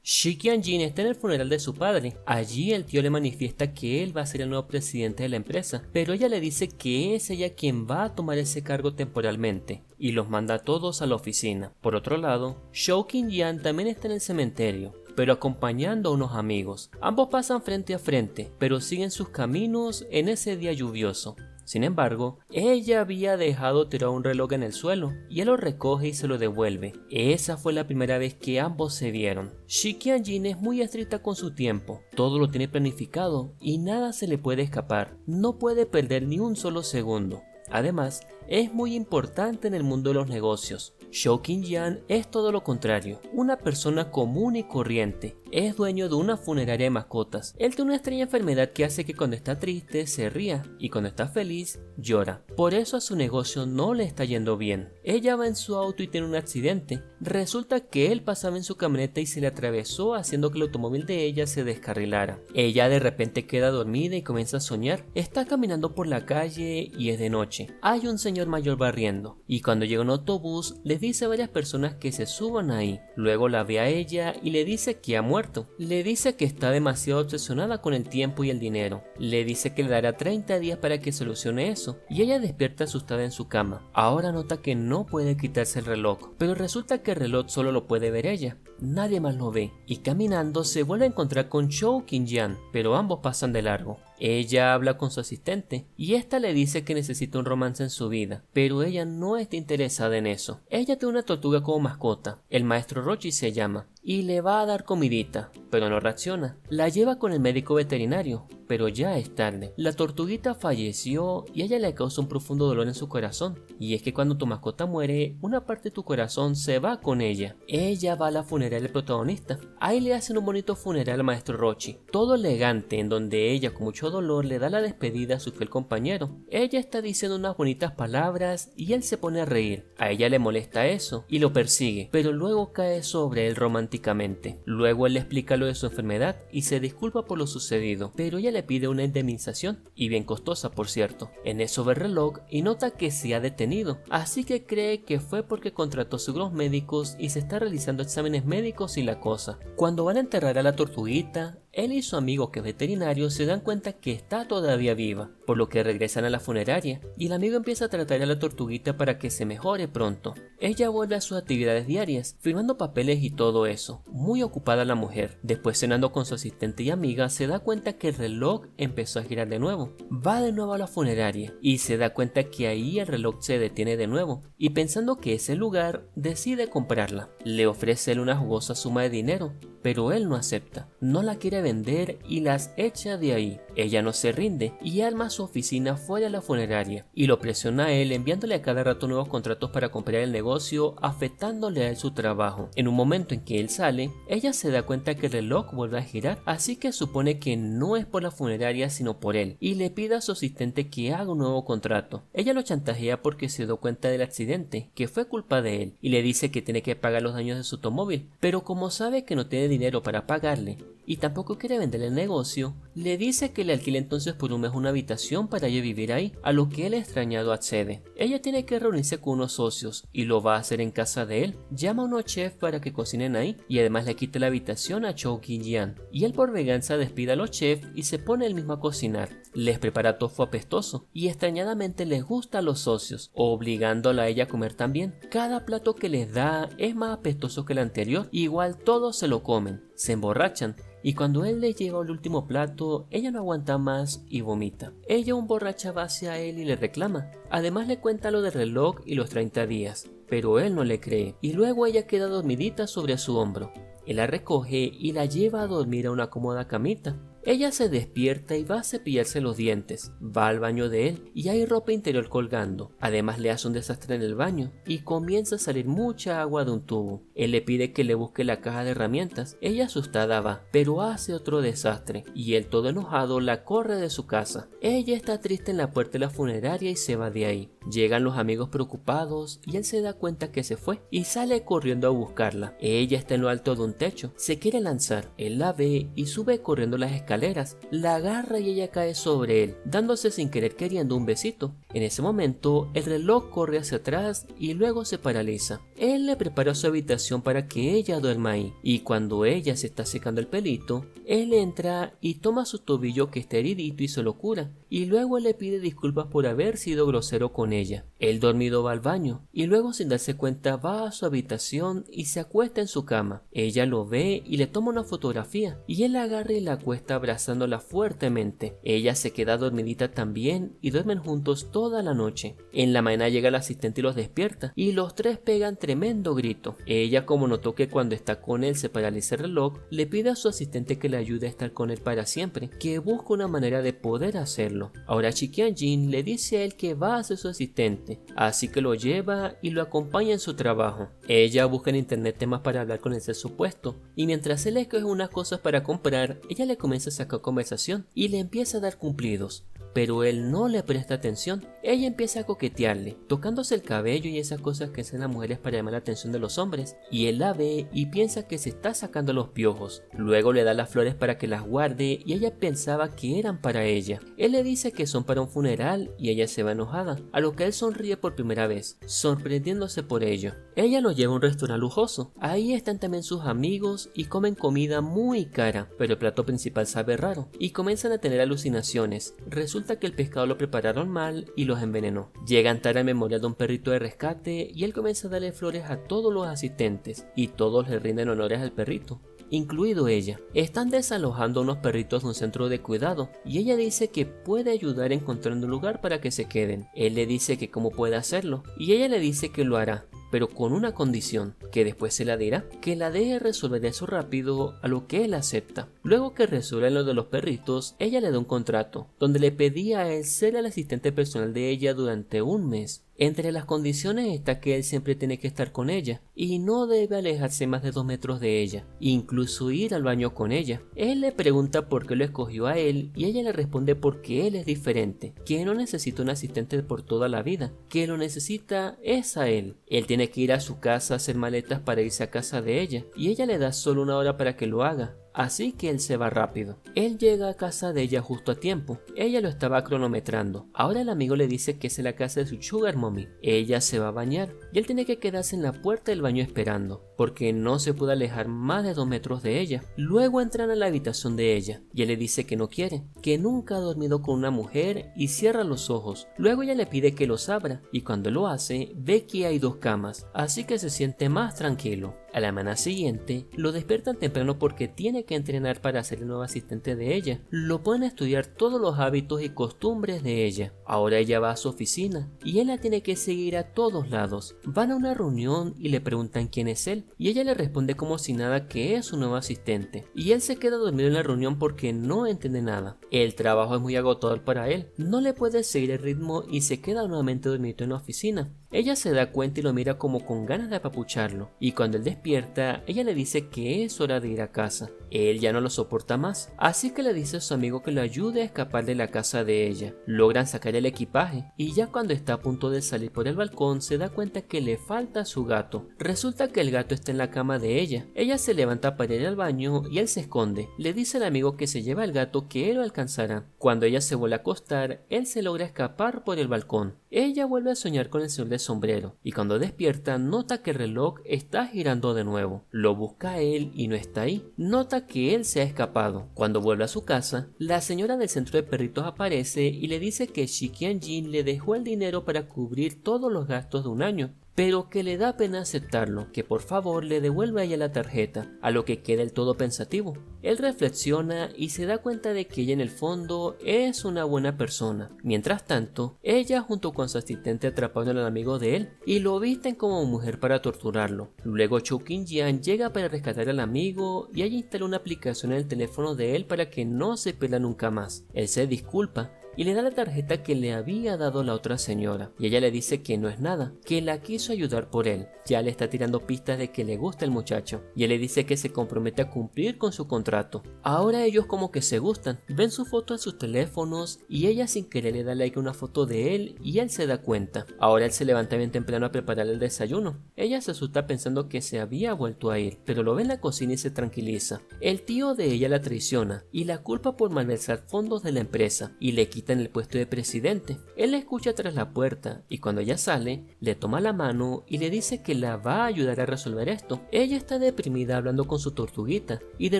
Shi Qianjin está en el funeral de su padre. Allí el tío le manifiesta que él va a ser el nuevo presidente de la empresa, pero ella le dice que es ella quien va a tomar ese cargo temporalmente y los manda a todos a la oficina. Por otro lado, Shou Qingyan también está en el cementerio, pero acompañando a unos amigos. Ambos pasan frente a frente, pero siguen sus caminos en ese día lluvioso. Sin embargo, ella había dejado tirado un reloj en el suelo y él lo recoge y se lo devuelve. Esa fue la primera vez que ambos se vieron. Shi Qianjin es muy estricta con su tiempo, todo lo tiene planificado y nada se le puede escapar. No puede perder ni un solo segundo. Además, es muy importante en el mundo de los negocios. Shou Qingyan es todo lo contrario, una persona común y corriente. Es dueño de una funeraria de mascotas. Él tiene una extraña enfermedad que hace que cuando está triste se ría y cuando está feliz llora. Por eso a su negocio no le está yendo bien. Ella va en su auto y tiene un accidente. Resulta que él pasaba en su camioneta y se le atravesó, haciendo que el automóvil de ella se descarrilara. Ella de repente queda dormida y comienza a soñar. Está caminando por la calle y es de noche. Hay un señor mayor barriendo y cuando llega un autobús les dice a varias personas que se suban ahí. Luego la ve a ella y le dice que ha muerto. Le dice que está demasiado obsesionada con el tiempo y el dinero. Le dice que le dará 30 días para que solucione eso y ella despierta asustada en su cama. Ahora nota que no puede quitarse el reloj, pero resulta que el reloj solo lo puede ver ella. Nadie más lo ve y caminando se vuelve a encontrar con Shou Qingyan, pero ambos pasan de largo. Ella habla con su asistente y esta le dice que necesita un romance en su vida, pero ella no está interesada en eso. Ella tiene una tortuga como mascota, el maestro Rochi se llama, y le va a dar comidita, pero no reacciona. La lleva con el médico veterinario, pero ya es tarde. La tortuguita falleció y a ella le causa un profundo dolor en su corazón. Y es que cuando tu mascota muere, una parte de tu corazón se va con ella. Ella va a la funeraria del protagonista. Ahí le hacen un bonito funeral al maestro Rochi, todo elegante, en donde ella con mucho dolor le da la despedida a su fiel compañero. Ella está diciendo unas bonitas palabras y él se pone a reír. A ella le molesta eso y lo persigue, pero luego cae sobre él románticamente. Luego él le explica lo de su enfermedad y se disculpa por lo sucedido, pero ella le pide una indemnización, y bien costosa por cierto. En eso ve el reloj y nota que se ha detenido, así que cree que fue porque contrató seguros médicos y se está realizando exámenes médicos y la cosa. Cuando van a enterrar a la tortuguita, él y su amigo que es veterinario se dan cuenta que está todavía viva, por lo que regresan a la funeraria y el amigo empieza a tratar a la tortuguita para que se mejore pronto. Ella vuelve a sus actividades diarias, firmando papeles y todo eso, muy ocupada la mujer. Después, cenando con su asistente y amiga, se da cuenta que el reloj empezó a girar de nuevo. Va de nuevo a la funeraria y se da cuenta que ahí el reloj se detiene de nuevo, y pensando que es el lugar, decide comprarla. Le ofrece él una jugosa suma de dinero, pero él no acepta, no la quiere vender y las echa de ahí. Ella no se rinde y arma su oficina fuera de la funeraria y lo presiona a él, enviándole a cada rato nuevos contratos para comprar el negocio, afectándole a él su trabajo. En un momento en que él sale, ella se da cuenta que el reloj vuelve a girar, así que supone que no es por la funeraria sino por él, y le pide a su asistente que haga un nuevo contrato. Ella lo chantajea porque se dio cuenta del accidente, que fue culpa de él, y le dice que tiene que pagar los daños de su automóvil, pero como sabe que no tiene dinero para pagarle y tampoco quiere venderle el negocio, le dice que le alquile entonces por un mes una habitación para ella vivir ahí, a lo que el extrañado accede. Ella tiene que reunirse con unos socios y lo va a hacer en casa de él. Llama a unos chefs para que cocinen ahí y además le quita la habitación a Shou Qingyan, y él por venganza despide a los chefs y se pone él mismo a cocinar. Les prepara tofu apestoso y extrañadamente les gusta a los socios, obligándola a ella a comer también. Cada plato que les da es más apestoso que el anterior, igual todos se lo comen, se emborrachan, y cuando él le lleva el último plato, ella no aguanta más y vomita. Ella un borracha va hacia él y le reclama. Además le cuenta lo del reloj y los 30 días, pero él no le cree, y luego ella queda dormidita sobre su hombro. Él la recoge y la lleva a dormir a una cómoda camita. Ella se despierta y va a cepillarse los dientes, va al baño de él y hay ropa interior colgando. Además le hace un desastre en el baño y comienza a salir mucha agua de un tubo. Él le pide que le busque la caja de herramientas. Ella asustada va, pero hace otro desastre y él todo enojado la corre de su casa. Ella está triste en la puerta de la funeraria y se va de ahí. Llegan los amigos preocupados y él se da cuenta que se fue y sale corriendo a buscarla. Ella está en lo alto de un techo, se quiere lanzar, él la ve y sube corriendo las escaleras escaleras, la agarra y ella cae sobre él, dándose sin querer queriendo un besito. En ese momento, el reloj corre hacia atrás y luego se paraliza. Él le prepara su habitación para que ella duerma ahí, y cuando ella se está secando el pelito, él entra y toma su tobillo que está heridito y se lo cura, y luego le pide disculpas por haber sido grosero con ella. El dormido va al baño, y luego sin darse cuenta va a su habitación y se acuesta en su cama. Ella lo ve y le toma una fotografía, y él la agarra y la acuesta abrazándola fuertemente. Ella se queda dormidita también y duermen juntos toda la noche. En la mañana llega el asistente y los despierta, y los tres pegan tremendo grito. Ella, como notó que cuando está con él se paraliza el reloj, le pide a su asistente que le ayude a estar con él para siempre, que busca una manera de poder hacerlo. Ahora Chi Kyung-jin le dice a él que va a ser su asistente, así que lo lleva y lo acompaña en su trabajo. Ella busca en internet temas para hablar con el ser supuesto, y mientras él escoge unas cosas para comprar, ella le comienza a sacar conversación y le empieza a dar cumplidos. Pero él no le presta atención. Ella empieza a coquetearle, tocándose el cabello y esas cosas que hacen las mujeres para llamar la atención de los hombres, y él la ve y piensa que se está sacando los piojos. Luego le da las flores para que las guarde y ella pensaba que eran para ella. Él le dice que son para un funeral y ella se va enojada, a lo que él sonríe por primera vez, sorprendiéndose por ello. Ella lo lleva a un restaurante lujoso. Ahí están también sus amigos y comen comida muy cara, pero el plato principal sabe raro y comienzan a tener alucinaciones. Resulta que el pescado lo prepararon mal y los envenenó. Llegan tarde al memorial de un perrito de rescate y él comienza a darle flores a todos los asistentes y todos le rinden honores al perrito, incluido ella. Están desalojando unos perritos de un centro de cuidado y ella dice que puede ayudar encontrando un lugar para que se queden. Él le dice que cómo puede hacerlo y ella le dice que lo hará, pero con una condición, que después se la dirá, que la deje resolver eso rápido, a lo que él acepta. Luego que resuelven lo de los perritos, ella le da un contrato, donde le pedía a él ser el asistente personal de ella durante un mes. Entre las condiciones está que él siempre tiene que estar con ella y no debe alejarse más de 2 metros de ella, incluso ir al baño con ella. Él le pregunta por qué lo escogió a él y ella le responde porque él es diferente, que no necesita un asistente por toda la vida, que lo necesita es a él. Él tiene que ir a su casa a hacer maletas para irse a casa de ella y ella le da solo 1 hora para que lo haga. Así que él se va rápido. Él llega a casa de ella justo a tiempo. Ella lo estaba cronometrando. Ahora el amigo le dice que es en la casa de su sugar mommy. Ella se va a bañar y él tiene que quedarse en la puerta del baño esperando, porque no se puede alejar más de 2 metros de ella. Luego entran a la habitación de ella y él le dice que no quiere, que nunca ha dormido con una mujer y cierra los ojos. Luego ella le pide que los abra y cuando lo hace ve que hay 2 camas, así que se siente más tranquilo. A la mañana siguiente lo despiertan temprano porque tiene que entrenar para ser el nuevo asistente de ella. Lo ponen a estudiar todos los hábitos y costumbres de ella. Ahora ella va a su oficina y él la tiene que seguir a todos lados. Van a una reunión y le preguntan quién es él y ella le responde como si nada que es su nuevo asistente. Y él se queda dormido en la reunión porque no entiende nada. El trabajo es muy agotador para él. No le puede seguir el ritmo y se queda nuevamente dormido en la oficina. Ella se da cuenta y lo mira como con ganas de apapucharlo, y cuando él despierta, ella le dice que es hora de ir a casa. Él ya no lo soporta más, así que le dice a su amigo que lo ayude a escapar de la casa de ella. Logran sacar el equipaje, y ya cuando está a punto de salir por el balcón, se da cuenta que le falta su gato. Resulta que el gato está en la cama de ella. Ella se levanta para ir al baño y él se esconde. Le dice al amigo que se lleva al gato, que él lo alcanzará. Cuando ella se vuelve a acostar, él se logra escapar por el balcón. Ella vuelve a soñar con el señor de sombrero y cuando despierta nota que el reloj está girando de nuevo. Lo busca a él y no está ahí. Nota que él se ha escapado. Cuando vuelve a su casa, la señora del centro de perritos aparece y le dice que Chi Kyung-jin le dejó el dinero para cubrir todos los gastos de un año, pero que le da pena aceptarlo, que por favor le devuelva a ella la tarjeta, a lo que queda el todo pensativo. Él reflexiona y se da cuenta de que ella en el fondo es una buena persona. Mientras tanto, ella junto con su asistente atraparon al amigo de él y lo visten como mujer para torturarlo. Luego Cho Kin-jian llega para rescatar al amigo y ella instala una aplicación en el teléfono de él para que no se pierda nunca más. Él se disculpa, y le da la tarjeta que le había dado la otra señora, y ella le dice que no es nada, que la quiso ayudar por él. Ya le está tirando pistas de que le gusta el muchacho, y él le dice que se compromete a cumplir con su contrato. Ahora ellos como que se gustan, ven su foto en sus teléfonos y ella sin querer le da like a una foto de él y él se da cuenta. Ahora él se levanta bien temprano a preparar el desayuno. Ella se asusta pensando que se había vuelto a ir, pero lo ve en la cocina y se tranquiliza. El tío de ella la traiciona y la culpa por malversar fondos de la empresa y le quitan el puesto de presidente. Él la escucha tras la puerta y cuando ella sale, le toma la mano y le dice que la va a ayudar a resolver esto. Ella está deprimida hablando con su tortuguita y de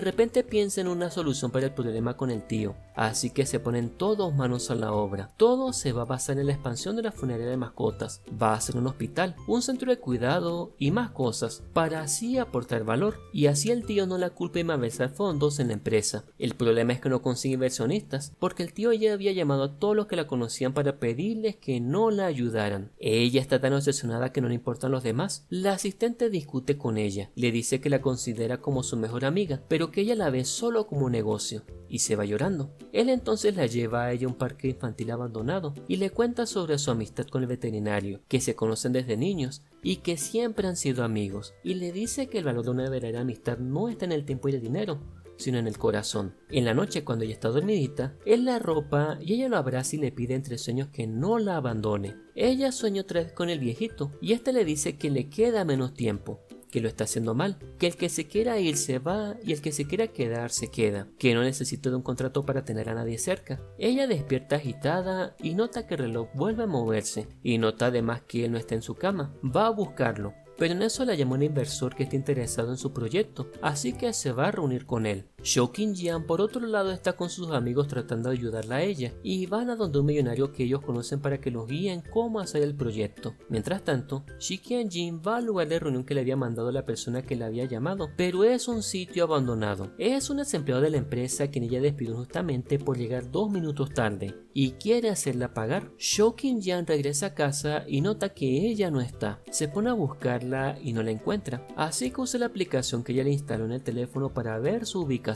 repente piensa en una solución para el problema con el tío. Así que se ponen todos manos a la obra. Todo se va a basar en la expansión de la funeraria de mascotas. Va a ser un hospital, un centro de cuidado y más cosas, para así aportar valor. Y así el tío no la culpa y malversar fondos en la empresa. El problema es que no consigue inversionistas, porque el tío ya había llamado a todos los que la conocían para pedirles que no la ayudaran. Ella está tan obsesionada que no le importan los demás. La asistente discute con ella, le dice que la considera como su mejor amiga, pero que ella la ve solo como un negocio, y se va llorando. Él entonces la lleva a ella a un parque infantil abandonado y le cuenta sobre su amistad con el veterinario, que se conocen desde niños y que siempre han sido amigos, y le dice que el valor de una verdadera amistad no está en el tiempo y el dinero, sino en el corazón. En la noche, cuando ella está dormidita, él la arropa y ella lo abraza y le pide entre sueños que no la abandone. Ella sueña otra vez con el viejito y este le dice que le queda menos tiempo, que lo está haciendo mal, que el que se quiera ir se va y el que se quiera quedar se queda, que no necesita de un contrato para tener a nadie cerca. Ella despierta agitada y nota que el reloj vuelve a moverse y nota además que él no está en su cama. Va a buscarlo, pero en eso la llama un inversor que está interesado en su proyecto, así que se va a reunir con él. Shou King-jian por otro lado está con sus amigos tratando de ayudarla a ella y van a donde un millonario que ellos conocen para que los guíen cómo hacer el proyecto. Mientras tanto, Shi Qian-jin va al lugar de reunión que le había mandado la persona que la había llamado, pero es un sitio abandonado. Es un ex empleado de la empresa quien ella despidió justamente por llegar 2 minutos tarde y quiere hacerla pagar. Shou King-jian regresa a casa y nota que ella no está. Se pone a buscarla y no la encuentra, así que usa la aplicación que ella le instaló en el teléfono para ver su ubicación.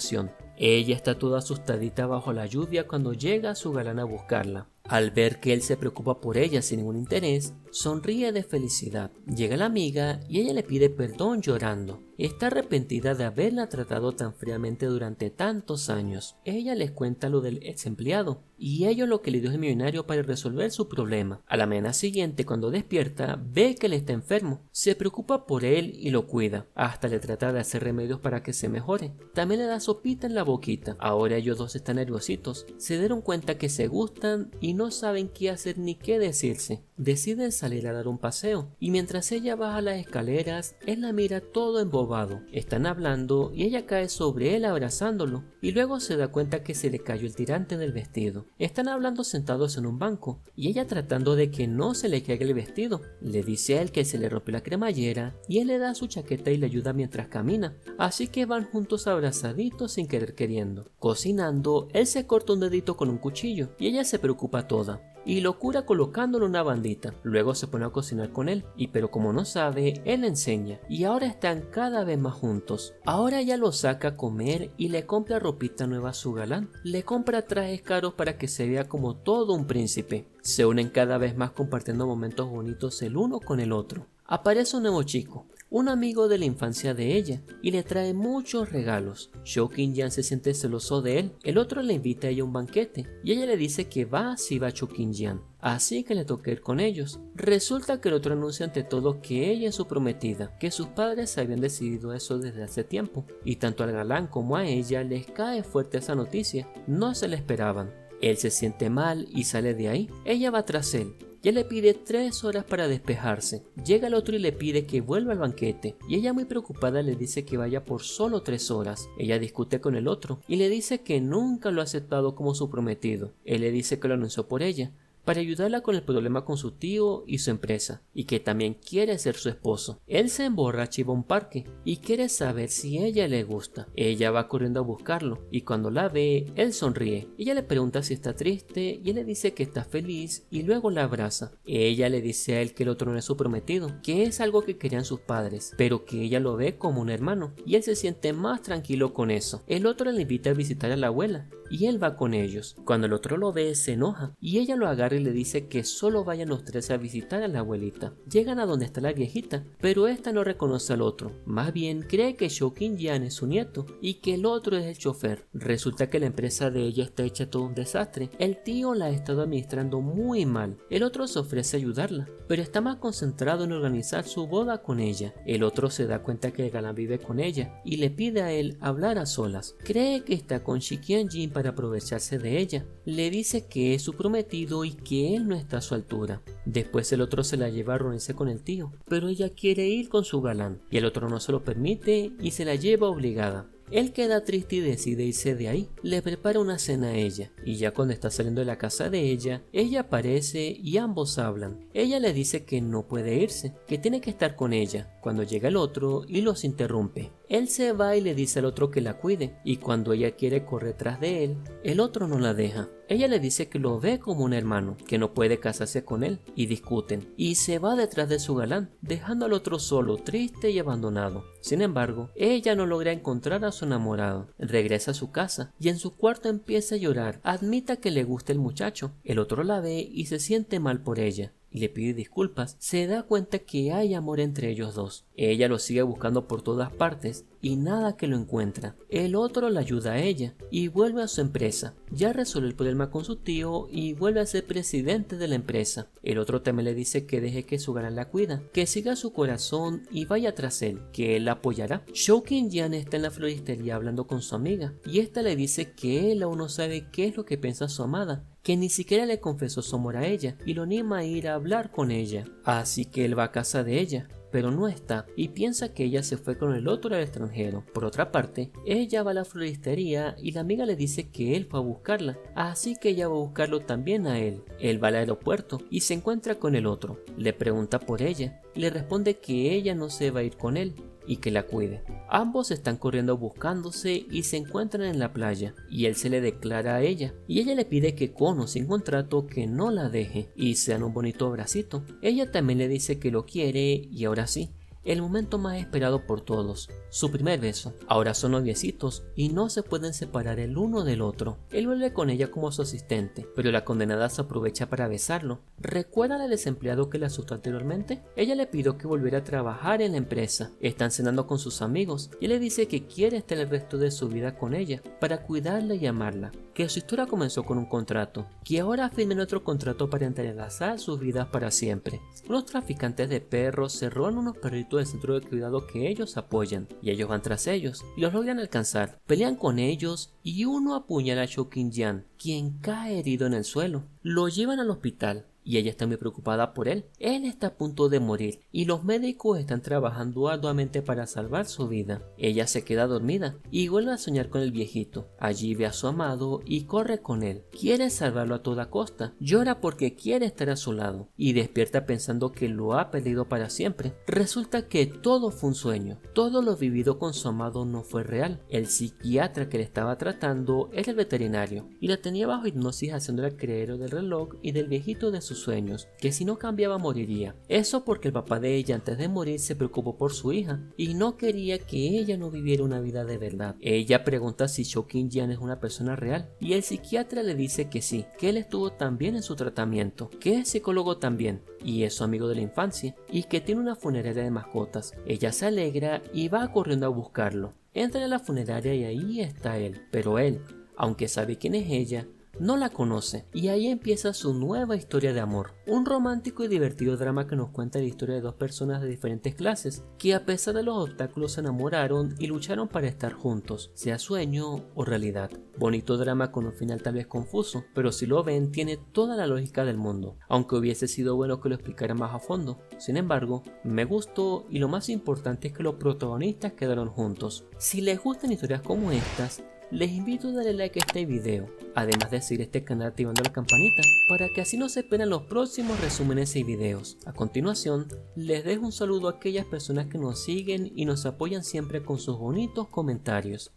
Ella está toda asustadita bajo la lluvia cuando llega su galán a buscarla. Al ver que él se preocupa por ella sin ningún interés, sonríe de felicidad. Llega la amiga y ella le pide perdón llorando. Está arrepentida de haberla tratado tan fríamente durante tantos años. Ella les cuenta lo del ex empleado y ello lo que le dio el millonario para resolver su problema. A la mañana siguiente, cuando despierta, ve que él está enfermo. Se preocupa por él y lo cuida. Hasta le trata de hacer remedios para que se mejore. También le da sopita en la boquita. Ahora ellos dos están nerviositos. Se dieron cuenta que se gustan y no saben qué hacer ni qué decirse. Deciden salir a dar un paseo y mientras ella baja las escaleras, él la mira todo embobado. Están hablando y ella cae sobre él abrazándolo y luego se da cuenta que se le cayó el tirante del vestido. Están hablando sentados en un banco y ella tratando de que no se le caiga el vestido. Le dice a él que se le rompió la cremallera y él le da su chaqueta y le ayuda mientras camina. Así que van juntos abrazaditos sin querer queriendo. Cocinando, él se corta un dedito con un cuchillo y ella se preocupa toda y lo cura colocándole una bandita. Luego se pone a cocinar con él, pero como no sabe, él le enseña y ahora están cada vez más juntos. Ahora ella lo saca a comer y le compra ropita nueva a su galán. Le compra trajes caros para que se vea como todo un príncipe. Se unen cada vez más compartiendo momentos bonitos el uno con el otro. Aparece un nuevo chico, un amigo de la infancia de ella, y le trae muchos regalos. Shou King-jian se siente celoso de él. El otro le invita a ella a un banquete y ella le dice que va si va Shou King-jian, así que le toca ir con ellos. Resulta que el otro anuncia ante todo que ella es su prometida, que sus padres habían decidido eso desde hace tiempo, y tanto al galán como a ella les cae fuerte esa noticia. No se la esperaban. Él se siente mal y sale de ahí. Ella va tras él. Ya le pide 3 horas para despejarse. Llega el otro y le pide que vuelva al banquete y ella muy preocupada le dice que vaya por solo 3 horas. Ella discute con el otro y le dice que nunca lo ha aceptado como su prometido. Él le dice que lo anunció por ella, para ayudarla con el problema con su tío y su empresa, y que también quiere ser su esposo. Él se emborracha y va a un parque y quiere saber si ella le gusta. Ella va corriendo a buscarlo y cuando la ve, él sonríe. Ella le pregunta si está triste y él le dice que está feliz y luego la abraza. Ella le dice a él que el otro no es su prometido, que es algo que querían sus padres, pero que ella lo ve como un hermano y él se siente más tranquilo con eso. El otro le invita a visitar a la abuela y él va con ellos. Cuando el otro lo ve, se enoja y ella lo agarra y le dice que solo vayan los tres a visitar a la abuelita. Llegan a donde está la viejita, pero esta no reconoce al otro. Más bien cree que Shoukin-yan es su nieto y que el otro es el chofer. Resulta que la empresa de ella está hecha todo un desastre. El tío la ha estado administrando muy mal. El otro se ofrece a ayudarla, pero está más concentrado en organizar su boda con ella. El otro se da cuenta que el galán vive con ella y le pide a él hablar a solas. Cree que está con Shikian-jin para aprovecharse de ella. Le dice que es su prometido y que él no está a su altura. Después el otro se la lleva a reunirse con el tío, pero ella quiere ir con su galán y el otro no se lo permite y se la lleva obligada. Él queda triste y decide irse de ahí. Le prepara una cena a ella y ya cuando está saliendo de la casa de ella aparece y ambos hablan. Ella le dice que no puede irse, que tiene que estar con ella. Cuando llega el otro y los interrumpe, él se va y le dice al otro que la cuide y cuando ella quiere correr tras de él, el otro no la deja. Ella le dice que lo ve como un hermano, que no puede casarse con él y discuten y se va detrás de su galán, dejando al otro solo, triste y abandonado. Sin embargo, ella no logra encontrar a su enamorado. Regresa a su casa y en su cuarto empieza a llorar. Admita que le gusta el muchacho. El otro la ve y se siente mal por ella y le pide disculpas. Se da cuenta que hay amor entre ellos dos. Ella lo sigue buscando por todas partes y nada que lo encuentra. El otro la ayuda a ella y vuelve a su empresa. Ya resuelve el problema con su tío y vuelve a ser presidente de la empresa. El otro también le dice que deje que su galán la cuida, que siga su corazón y vaya tras él, que él la apoyará. Shoukin-yan está en la floristería hablando con su amiga y esta le dice que él aún no sabe qué es lo que piensa su amada, que ni siquiera le confesó su amor a ella y lo anima a ir a hablar con ella. Así que él va a casa de ella, pero no está y piensa que ella se fue con el otro al extranjero. Por otra parte, ella va a la floristería y la amiga le dice que él fue a buscarla, así que ella va a buscarlo también a él. Él va al aeropuerto y se encuentra con el otro. Le pregunta por ella y le responde que ella no se va a ir con él y que la cuide. Ambos están corriendo buscándose y se encuentran en la playa y él se le declara a ella y ella le pide que con o sin contrato que no la deje y se dan un bonito abracito. Ella también le dice que lo quiere y ahora sí, el momento más esperado por todos, su primer beso. Ahora son noviecitos y no se pueden separar el uno del otro. Él vuelve con ella como su asistente, pero la condenada se aprovecha para besarlo. ¿Recuerdan al desempleado que la asustó anteriormente? Ella le pidió que volviera a trabajar en la empresa. Están cenando con sus amigos y él le dice que quiere estar el resto de su vida con ella para cuidarla y amarla, que su historia comenzó con un contrato, que ahora firmen otro contrato para entrelazar sus vidas para siempre. Unos traficantes de perros se roban unos perritos del centro de cuidado que ellos apoyan y ellos van tras ellos y los logran alcanzar. Pelean con ellos y uno apuñala a Shoukin-yan, quien cae herido en el suelo. Lo llevan al hospital y ella está muy preocupada por él. Él está a punto de morir y los médicos están trabajando arduamente para salvar su vida. Ella se queda dormida y vuelve a soñar con el viejito. Allí ve a su amado y corre con él. Quiere salvarlo a toda costa. Llora porque quiere estar a su lado y despierta pensando que lo ha perdido para siempre. Resulta que todo fue un sueño. Todo lo vivido con su amado no fue real. El psiquiatra que le estaba tratando era el veterinario y la tenía bajo hipnosis haciéndole creer del reloj y del viejito de sus sueños, que si no cambiaba moriría. Eso porque el papá de ella antes de morir se preocupó por su hija y no quería que ella no viviera una vida de verdad. Ella pregunta si Shoukin-yan es una persona real y el psiquiatra le dice que sí, que él estuvo también en su tratamiento, que es psicólogo también y es su amigo de la infancia y que tiene una funeraria de mascotas. Ella se alegra y va corriendo a buscarlo. Entra a la funeraria y ahí está él, pero él, aunque sabe quién es ella, no la conoce y ahí empieza su nueva historia de amor. Un romántico y divertido drama que nos cuenta la historia de dos personas de diferentes clases que a pesar de los obstáculos se enamoraron y lucharon para estar juntos, sea sueño o realidad. Bonito drama con un final tal vez confuso, pero si lo ven tiene toda la lógica del mundo, aunque hubiese sido bueno que lo explicara más a fondo. Sin embargo, me gustó y lo más importante es que los protagonistas quedaron juntos. Si les gustan historias como estas, Les invito a darle like a este video, además de seguir este canal activando la campanita, para que así no se esperen los próximos resúmenes y videos. A continuación, les dejo un saludo a aquellas personas que nos siguen y nos apoyan siempre con sus bonitos comentarios.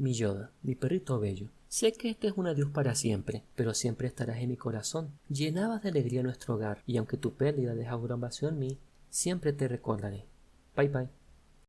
Mi Yoda, mi perrito bello, sé que este es un adiós para siempre, pero siempre estarás en mi corazón. Llenabas de alegría nuestro hogar, y aunque tu pérdida deja un gran vacío en mí, siempre te recordaré. Bye bye.